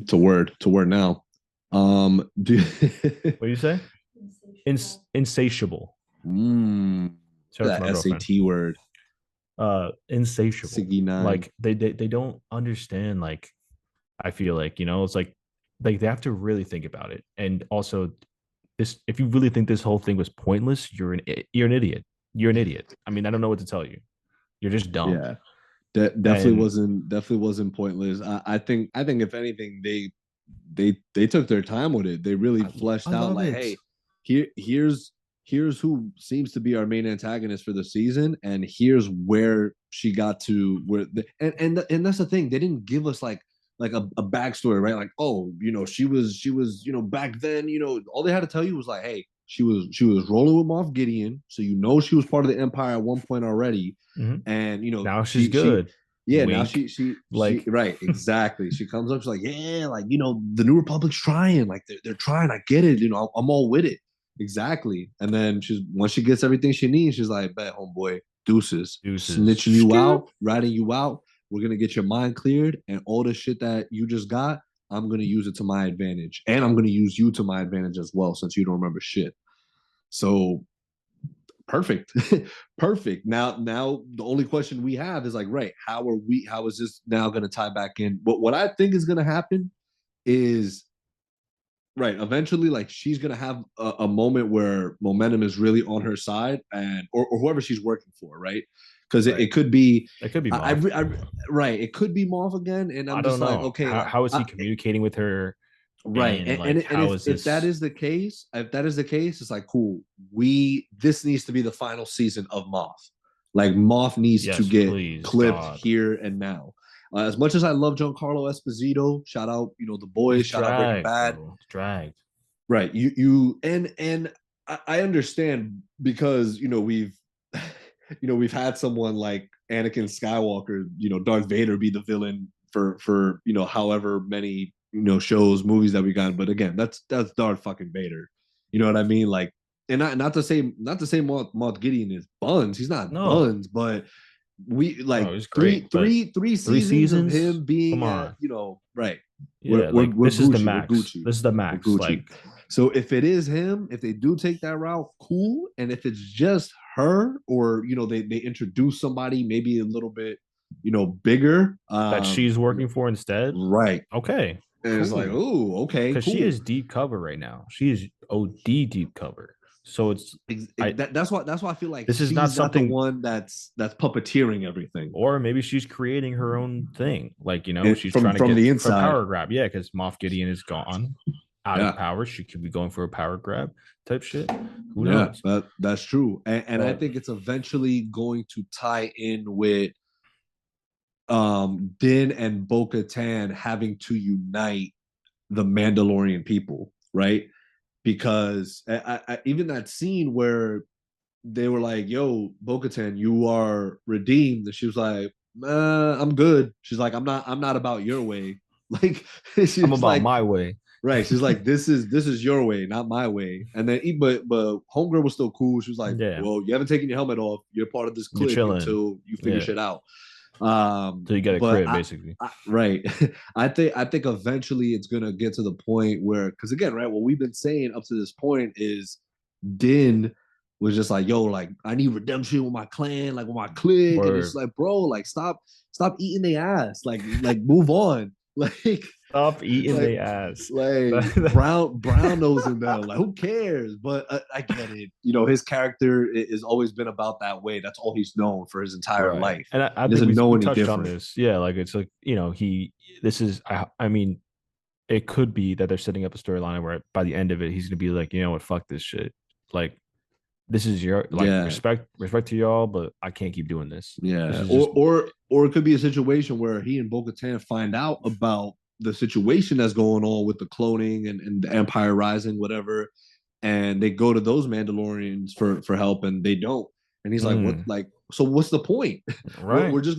it's a word. It's a word now. Do What do you say? Insatiable. mm, Shout out to that my girlfriend. SAT word. Insatiable. Siggy 9. Like they don't understand. Like I feel like it's like they have to really think about it. And also, this if you really think this whole thing was pointless, you're an idiot. You're an idiot. I mean, I don't know what to tell you. You're just dumb. Yeah. And Definitely wasn't pointless. I think if anything, they took their time with it. They really I fleshed out love like, it. hey, here's who seems to be our main antagonist for the season, and here's where she got to where and that's the thing. They didn't give us like a backstory, right? Like, oh, she was back then, all they had to tell you was like, hey, she was rolling with Moff Gideon, so she was part of the Empire at one point already, Mhm. and Now she's she good. yeah, now Wink. she Like right, exactly. She comes up, she's like, yeah, like the New Republic's trying, like they're trying. I get it, I'm all with it, exactly. And then once she gets everything she needs, she's like, bet, homeboy, deuces, deuces. snitching you out, ratting you out. We're gonna get your mind cleared, and all the shit that you just got, I'm gonna use it to my advantage, and I'm gonna use you to my advantage as well, since you don't remember shit. So perfect. Perfect. Now the only question we have is like, right, how is this now going to tie back in? But what I think is going to happen is, right, eventually, like, she's going to have a moment where momentum is really on her side, and or whoever she's working for, right? Because it right. could be It could be I, Moff. I right, it could be Moff again, and I I'm don't just like, know. okay, like How is he communicating with her? right. And And like and how if is if that this is the case, it's like cool. This needs to be the final season of Moth. Like Moth needs to yes, get please, clipped God. here and now. As much as I love Giancarlo Esposito, shout out, the boys, He's shout out Breaking dragged, Bad. bro. Dragged. Right. You and I understand because we've had someone like Anakin Skywalker, Darth Vader be the villain for however many shows, movies that we got. But again, that's Darth fucking Vader. You know what I mean? Like, and not to say Moth Gideon is buns. He's not No, buns, but we no, like he's three great. But three three three seasons of seasons? him Come being at on. right. We're Yeah, we're like we're this is the Gucci. We're max. Gucci. This is the We're max. Gucci. Like, So if it is him, if they do take that route, cool. And if it's just her, or they introduce somebody maybe a little bit, bigger, that she's working for instead. right. Okay, And it's like, cool. oh, okay, Because she cool. is deep cover right now. She is OD deep cover. So it's I That's why I feel like this is not she's not the something, one that's puppeteering everything, or maybe she's creating her own thing. Like, and she's from trying to from get the for inside. power grab. Yeah, because Moff Gideon is gone. out of Yeah. power. She could be going for a power grab type shit. Who Yeah, knows? that's true. And I But think it's eventually going to tie in with Din and Bo-Katan having to unite the Mandalorian people, right? Because even that scene where they were like, "Yo, Bo-Katan, you are redeemed," and she was like, "I'm good." She's like, I'm not about your way." Like I'm she's about like, my way. right. She's like, this is your way, not my way. And then, but homegirl was still cool. She was like, Yeah, well, you haven't taken your helmet off. You're part of this you're clique chilling. until you figure Yeah, shit out. so you get a But crib basically. right. I think eventually it's gonna get to the point where, because again, right, what we've been saying up to this point is Din was just like, yo, like I need redemption with my clan, like with my clique, and it's Word. like, bro, like stop eating their ass, like move on, like Stop eating like the ass. like brown nose in them. Like who cares? But I get it. You know, his character has always been about that way. That's all he's known for his entire Right. life. And I He think doesn't know we any touched on different. this. Yeah, like it's like, this is I mean, it could be that they're setting up a storyline where by the end of it, he's gonna be like, you know what, fuck this shit. Like, this is your like Yeah, respect to y'all, but I can't keep doing this. This yeah. is Or just or it could be a situation where he and Bo-Katan find out about the situation that's going on with the cloning and the Empire Rising, whatever, and they go to those Mandalorians for help, and they don't. And he's like, "What? mm, Like, so what's the point? right. We're just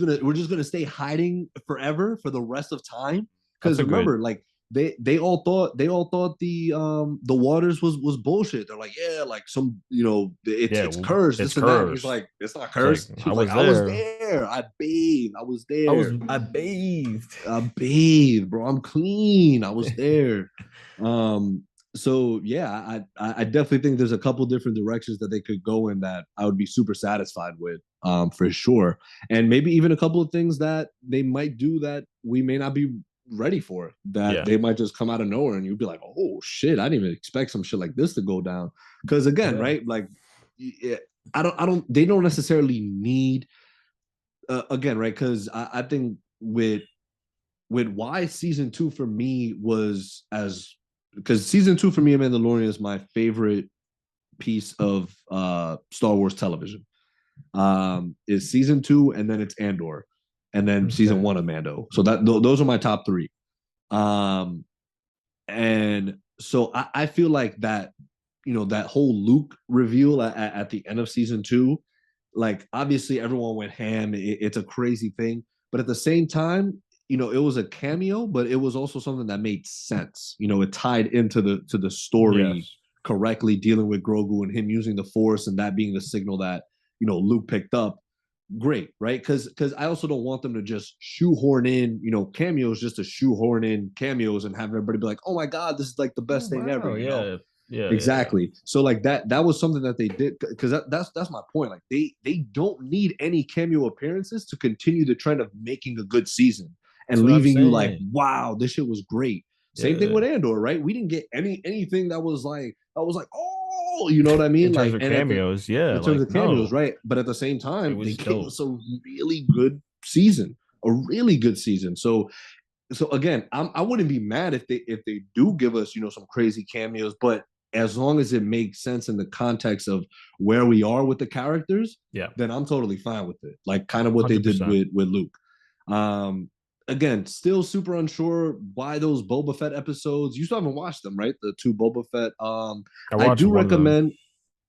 gonna stay hiding forever for the rest of time? That's Because a good remember, like they all thought the waters was bullshit. They're like, yeah, like some yeah, it's cursed, it's this and that. And he's cursed. like, it's not It's like cursed. She I was like, was I was there. there. I bathed. I was there. I bathed. I bathed, bro. I'm clean. I was there. Um, so yeah, I definitely think there's a couple different directions that they could go in that I would be super satisfied with, for sure. And maybe even a couple of things that they might do that we may not be ready for, that Yeah. they might just come out of nowhere and you'd be like, oh shit, I didn't even expect some shit like this to go down. Because again, Yeah. right, like I don't they don't necessarily need again, right? Because I think with why season two for me was as because season two for me of Mandalorian is my favorite piece of Star Wars television. Is season two, and then it's Andor, and then season Okay. one of Mando. So those are my top three. Um, and so I feel like that, that whole Luke reveal at the end of season two, like obviously everyone went ham. It's a crazy thing, but at the same time, it was a cameo, but it was also something that made sense. It tied into the story Yes. correctly, dealing with Grogu and him using the Force, and that being the signal that Luke picked up. Great, right? Because I also don't want them to just shoehorn in, cameos just to shoehorn in cameos and have everybody be like, oh my god, this is like the Oh best thing ever, wow. Yeah. Yeah. Yeah. Yeah. Exactly. So like that was something that they did, because that's my point. Like they don't need any cameo appearances to continue the trend of making a good season That's and what I'm leaving you like, saying. wow, this shit was great. Same thing Yeah. with Andor, right? We didn't get anything that was like, oh, you know what I In mean? terms Like, of and at the cameos, yeah, in terms like of cameos, no, right? But at the same it time, they was gave dope. us a really good season, a really good season. So again, I wouldn't be mad if they do give us some crazy cameos, but as long as it makes sense in the context of where we are with the characters, Yeah, then I'm totally fine with it. Like kind of what they did 100%. with Luke. Um, Again, still super unsure why those Boba Fett episodes. You still haven't watched them, right? The two Boba Fett. I I watched do one of them. recommend.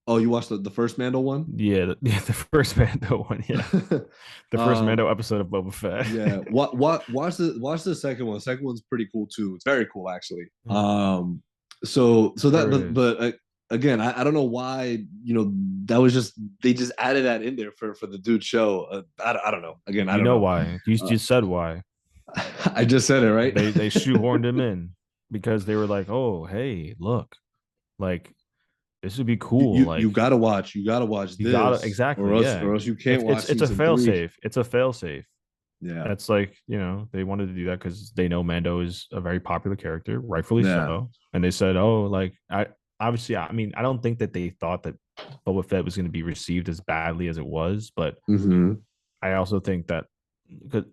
Oh, you watched the first Mando one? Yeah, yeah, the first Mando one. Yeah, the first um, Mando episode of Boba Yeah, Fett. watch the second one. The second one's pretty cool too. It's very cool actually. Mm, So that sure is. but again, I don't know why that was just they just added that in there for the dude show. I don't know. Again, I You don't know know. why? You Uh, just said why. I just said it right. They shoehorned him in because they were like, oh, hey, look, like this would be cool. You Like gotta watch. You gotta watch you gotta this, exactly, yeah. or else you can't watch It's a season fail three. safe. It's a fail safe. Yeah, That's like, they wanted to do that because they know Mando is a very popular character, rightfully yeah. so. And they said, oh, like I mean, I don't think that they thought that Boba Fett was going to be received as badly as it was, but Mm-hmm. I also think that because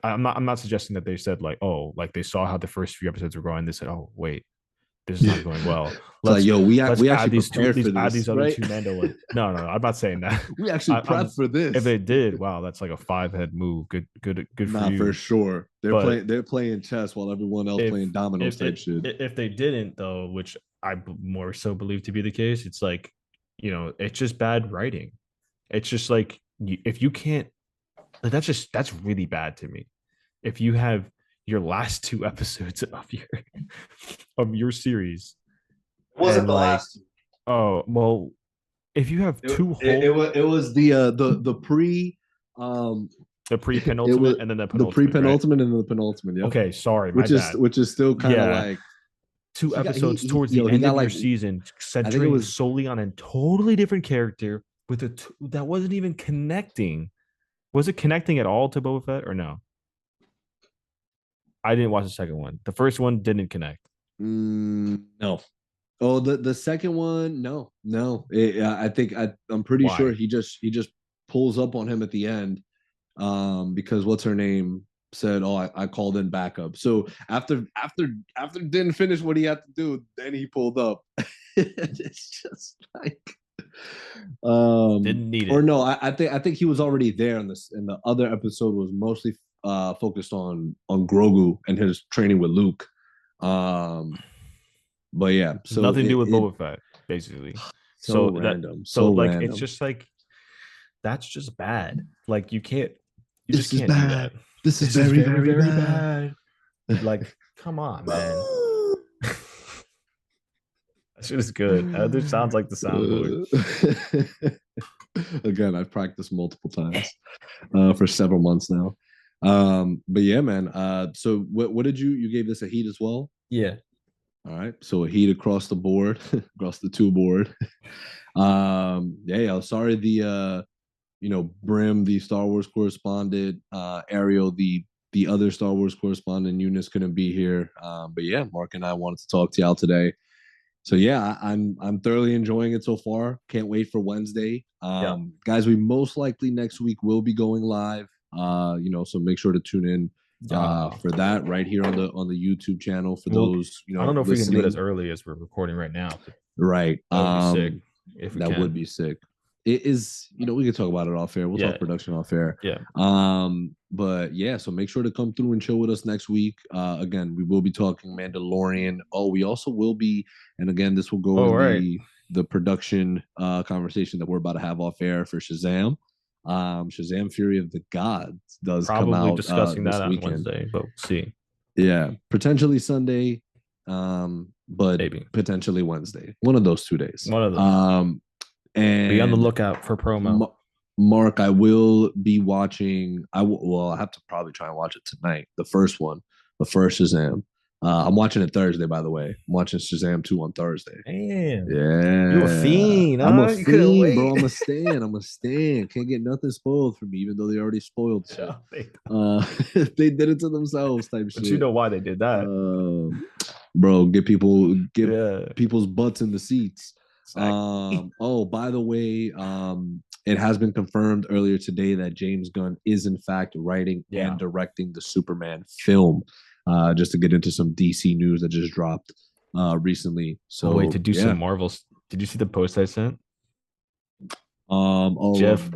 I'm not suggesting that they said like, oh, like they saw how the first few episodes were going. They said, oh, wait, this is not going well. It's like, Let's yo, let's we add actually these two. prepared These for add this, these other right? two Mando. No, no, no. I'm not saying that. We actually I'm prepped for if this. they did, wow, that's like a five head move. Good for Nah, for you. sure. But They're playing chess while everyone else playing dominoes if type shit. if they didn't though, which more so believe to be the case, it's like it's just bad writing. It's just like if you can't, like, that's really bad to me. If you have your last two episodes of your series It wasn't and the like, last two. oh well, if you have two whole It was the pre the pre it was penultimate and then the the pre penultimate, right? penultimate and the penultimate. Yep. Okay, sorry, my bad. Which is still kind of Yeah, like two episodes towards the he end got of your like season I think it centering was solely on a totally different character with that wasn't even connecting. Was it connecting at all to Boba Fett or no? I didn't watch the second one. The first one didn't connect. no. Oh, the second one, no. I think I'm pretty sure Why? he just pulls up on him at the end, because what's her name said, "Oh, I called in backup." So after didn't finish what he had to do, then he pulled up. It's just like, Didn't need or it. no, I think he was already there in this. And the other episode was mostly focused on Grogu and his training with Luke. Um, but yeah, so Nothing to do with Boba Fett, basically. so So that random, so so like it's random. just like that's just bad. Like you just This is can't do bad. that. This is This is very, very, very very bad. bad. Like, come on, man. That shit is good. That just sounds like the soundboard. Again, I've practiced multiple times for several months now. But yeah, man. So what did you gave this a heat as well? Yeah. All right, so a heat across the board, across the two board. Yeah, I'm sorry Brim, the Star Wars correspondent, Ariel, the other Star Wars correspondent, Eunice couldn't be here. But yeah, Mark and I wanted to talk to y'all today. So yeah, I'm thoroughly enjoying it so far. Can't wait for Wednesday. Yeah. Guys, we most likely next week will be going live. So make sure to tune in Yeah. for that right here on the YouTube channel for Well, those I don't know if we can do it as listening. early as we're recording right now. Right. That would be sick if we That would can. be sick. It is, we can talk about it off air. We'll Yeah. talk production off air. Yeah. But yeah, so make sure to come through and chill with us next week. Again, we will be talking Mandalorian. Oh, we also will be, and again, this will go in Right. the production conversation that we're about to have off air for Shazam. Shazam Fury of the Gods does come Probably out discussing this that on weekend. Wednesday, but we'll see. Yeah, potentially Sunday, but Maybe potentially Wednesday. One of those 2 days. one of them. And Be on the lookout for promo. Mark, I will be watching. I have to probably try and watch it tonight. The first one, the first Shazam. I'm watching it Thursday, by the way. I'm watching Shazam 2 on Thursday. Damn. Yeah. You a fiend, I'm a huh? You couldn't fiend, bro. wait. I'm a stan. I'm a stan. Can't get nothing spoiled for me, even though they already spoiled shit. They did it to themselves type But shit. you know why they did that. Bro, get Yeah. people's butts in the seats. Exactly. Oh, by the way, it has been confirmed earlier today that James Gunn is in fact writing and directing the Superman film. Just to get into some DC news that just dropped recently. So wait, to do some Marvels. Did you see the post I sent? Jeff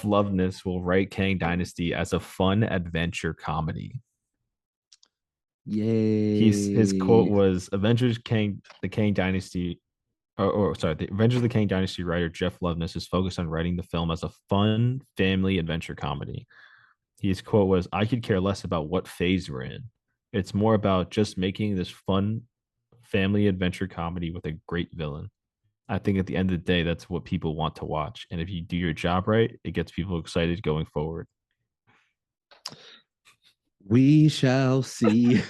Loveness will write Kang Dynasty as a fun adventure comedy. Yay. His quote was Avengers Kang the Kang Dynasty the Avengers of the Kang Dynasty writer Jeff Loveness is focused on writing the film as a fun family adventure comedy. His quote was, I could care less about what phase we're in. It's more about just making this fun family adventure comedy with a great villain. I think at the end of the day, that's what people want to watch. And if you do your job right, it gets people excited going forward. We shall see.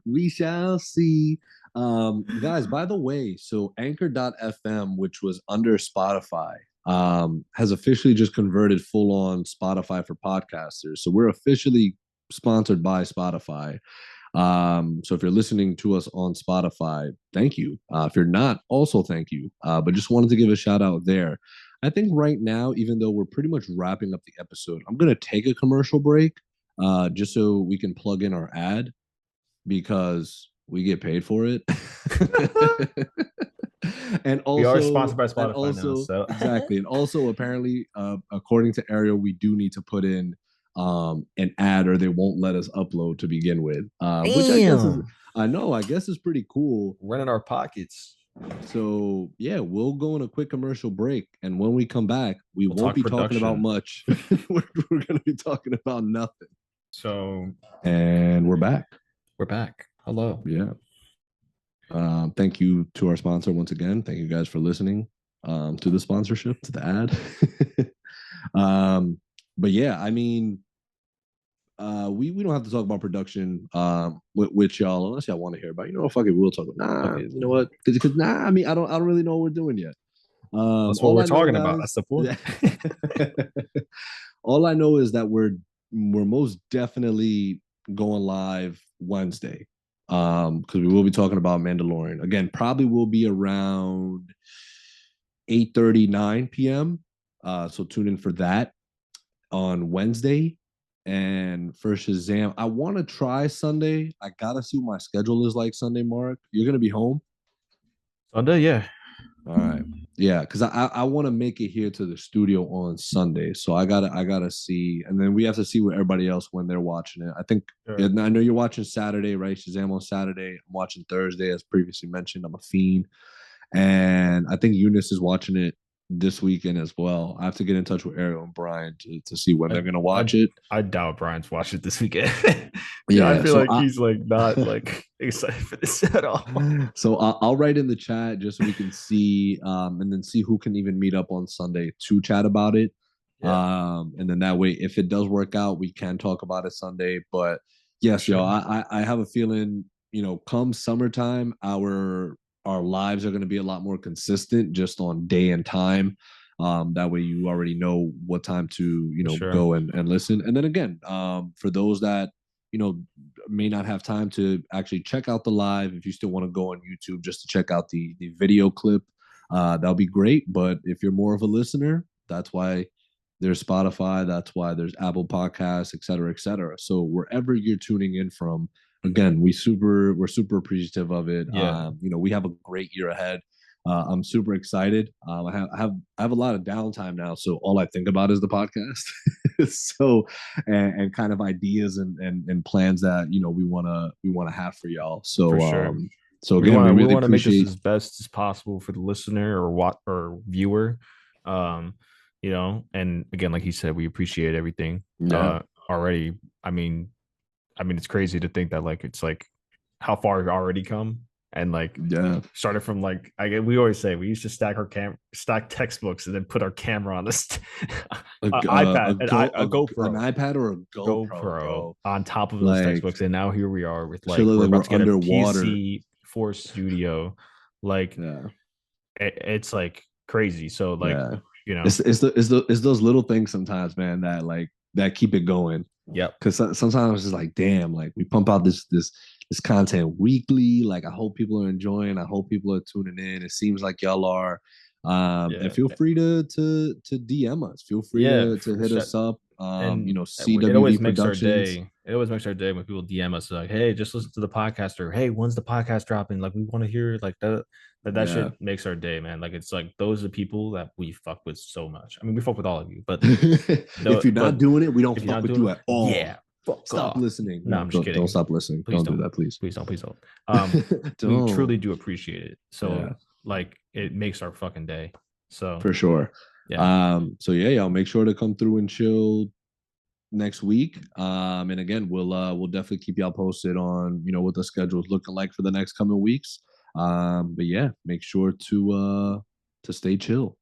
We shall see. Guys, by the way, so Anchor.fm, which was under Spotify, has officially just converted full on Spotify for podcasters. So we're officially sponsored by Spotify. So if you're listening to us on Spotify, thank you. If you're not, also thank you. But just wanted to give a shout out there. I think right now, even though we're pretty much wrapping up the episode, I'm going to take a commercial break just so we can plug in our ad because we get paid for it. and We are also sponsored by and Spotify now, also so exactly, and also apparently, according to Ariel, we do need to put in an ad, or they won't let us upload to begin with. Which I guess is, damn, I know, I guess is pretty cool. running our pockets. So yeah, we'll go on a quick commercial break, and when we come back, we We'll won't talk be talking about production. much. we're going to be talking about nothing. So And we're back. we're back. Hello. Yeah. Thank you to our sponsor once again. Thank you guys for listening to the sponsorship, to the ad. But yeah, I mean, we don't have to talk about production with y'all unless y'all want to hear about. You know what? Fuck it, we'll talk. Nah, Okay, you know what? Because nah, I mean, I don't really know what we're doing yet. that's what All we're I know, talking about. guys. That's the point. All I know is that we're most definitely going live Wednesday. Because we will be talking about Mandalorian. Again, probably will be around 8:39 p.m. So tune in for that on Wednesday. And for Shazam, I want to try Sunday. I gotta see what my schedule is like Sunday, Mark. You're gonna be home. Sunday, yeah. All right. Yeah, because I want to make it here to the studio on Sunday. So I gotta see, and then we have to see what everybody else when they're watching it. I think Sure. I know you're watching Saturday, right? Shazam on Saturday. I'm watching Thursday, as previously mentioned. I'm a fiend. And I think Eunice is watching it this weekend as well. I have to get in touch with Ariel and Brian to see when I, they're gonna I watch it. I doubt Brian's watched it this weekend. Yeah, I Yeah, feel so like he's like not like excited for this at all. I'll write in the chat just so we can see, and then see who can even meet up on Sunday to chat about it. Yeah, And then that way, if it does work out, we can talk about it Sunday. But yes, sure. yo, I have a feeling, come summertime, our lives are going to be a lot more consistent just on day and time. That way you already know what time to, For sure. go and listen. And then again, for those that, you know, may not have time to actually check out the live, if you still want to go on YouTube just to check out the video clip, that'll be great. But if you're more of a listener, that's why there's Spotify, that's why there's Apple Podcasts, et cetera, et cetera. So wherever you're tuning in from, again, we're super appreciative of it. Yeah. We have a great year ahead. I'm super excited. I have a lot of downtime now, so all I think about is the podcast. So and kind of ideas and plans that we wanna have for y'all. For So sure. so We again, want we to we really want to make this appreciate. as best as possible for the listener or what or viewer. Um, and again, like he said, we appreciate everything. Yeah, Already. I mean, it's crazy to think that like it's like how far we've already come, and like yeah. started from like we always say we used to stack textbooks and then put our camera on this iPad and a An GoPro iPad or a GoPro, GoPro bro. on top of those Like, textbooks, and now here we are with shit like look we're like about to we're get a underwater. PC4 studio. Like Yeah, it's like crazy. So like yeah. you know, It's those little things sometimes, man, that keep it going. yep, Because sometimes it's like, damn, like we pump out this content weekly. Like, I hope people are enjoying. I hope people are tuning in. It seems like y'all are. And yeah, feel free to DM us. Feel free yeah. to hit us up. And it always CWV makes our Productions. day. It always makes our day when people DM us like, "Hey, just listen to the podcast," or "Hey, when's the podcast dropping?" Like, we want to hear like that. That Yeah. shit makes our day, man. Like, it's like those are the people that we fuck with so much. I mean, we fuck with all of you, but If you're not doing it, we don't if you're fuck not with doing you it, at all. yeah, fuck Stop off. listening. No, No, I'm just don't kidding. stop listening. Please Don't do don't. that, please. Please don't. Please don't. We truly Don't. do appreciate it. Yeah, So like, it makes our fucking day. So for sure. yeah, So yeah, y'all make sure to come through and chill next week. And again, we'll definitely keep y'all posted on what the schedule is looking like for the next coming weeks. But yeah, make sure to stay chill.